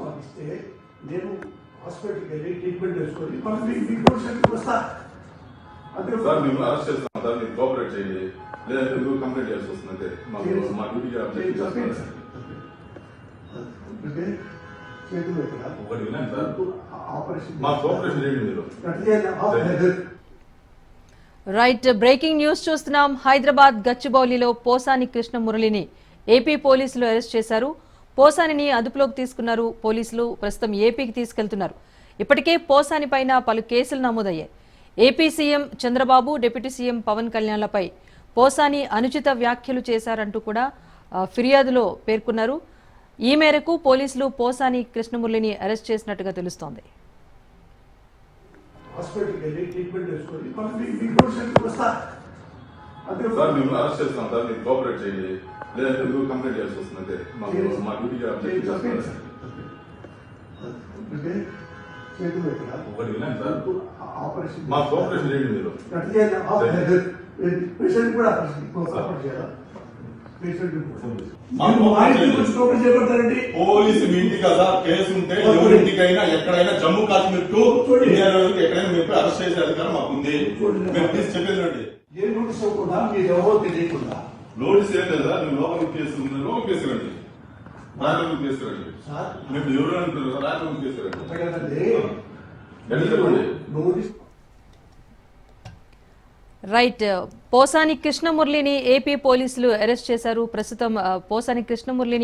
మాకు ఇస్తే నేను హాస్పిటల్కి వెళ్ళి ట్రీట్మెంట్ చేసుకొని మళ్ళీ మీ పోలీసులకు వస్తా. అంతే సార్ మేము అరెస్ట్ చేస్తాం సార్, మీరు కోఆపరేట్ చేయండి, లేదంటే మీరు కంప్లైంట్ చేయాల్సి వస్తుంది. అంతే మా డ్యూటీకి అప్డేట్ చేస్తాను సార్. చేతులు ఎక్కడ ఒకటి వినండి సార్, ఆపరేషన్ మా కోఆపరేషన్ చేయండి మీరు. రైట్, బ్రేకింగ్ న్యూస్ చూస్తున్నాం. హైదరాబాద్ గచ్చిబౌలిలో పోసాని కృష్ణ మురళిని ఏపీ పోలీసులు అరెస్ట్ చేశారు. పోసానిని అదుపులోకి తీసుకున్నారు పోలీసులు. ప్రస్తుతం ఏపీకి తీసుకెళ్తున్నారు. ఇప్పటికే పోసాని పైన పలు కేసులు నమోదయ్యాయి. AP CM Chandrababu, deputy CM Pavan కళ్యాణ్లపై పోసాని అనుచిత వ్యాఖ్యలు చేశారంటూ కూడా ఫిర్యాదులో పేర్కొన్నారు. ఈ మేరకు పోలీసులు పోసాని కృష్ణమురళిని అరెస్ట్ చేసినట్టుగా తెలుస్తోంది. హాస్పిటల్కి వెళ్ళి ట్రీట్మెంట్ చేసుకొని మళ్ళీ మీ పోలీసులకు వస్తా. అంతే సార్ మేము అరెస్ట్ చేస్తాం సార్, మీరు కోఆపరేట్ చేయండి, లేదంటే మీరు కంప్లైంట్ చేయాల్సి వస్తుంది. అంతే మా డ్యూటీకి అప్డేట్ చేస్తాను సార్. చేతులు ఎక్కడ ఒకటి వినండి సార్, ఆపరేషన్ మా కోఆపరేషన్ చేయండి మీరు. పేషెంట్ కూడా ఆపరేషన్ చేయాలా? పోలీసు మీ ఇంటి కదా కేసు ఉంటే ఎవరింటికైనా ఎక్కడైనా జమ్మూ కాశ్మీర్ టు ఎక్కడైనా మీరు అరెస్ట్ చేసే అధికారం మాకుంది. మేము తీసి చెప్పేది ఏ నోటీస్ అవ్వకుండా మీరు ఎవరో తెలియకుండా నోటీస్ ఏం లేదా, మేము లోపలికి కేసు ఉంది, లోపలికి కేసు రండి, రాయలూరు కేసు రండి. మేము ఎవరు అంటారు సార్, రాయలూరు కేసు రండి. చెప్పండి. నోటీస్ రైట్, పోసాని కృష్ణమురళిని ఏపీ పోలీసులు అరెస్ట్ చేశారు. ప్రస్తుతం పోసాని కృష్ణమురళిని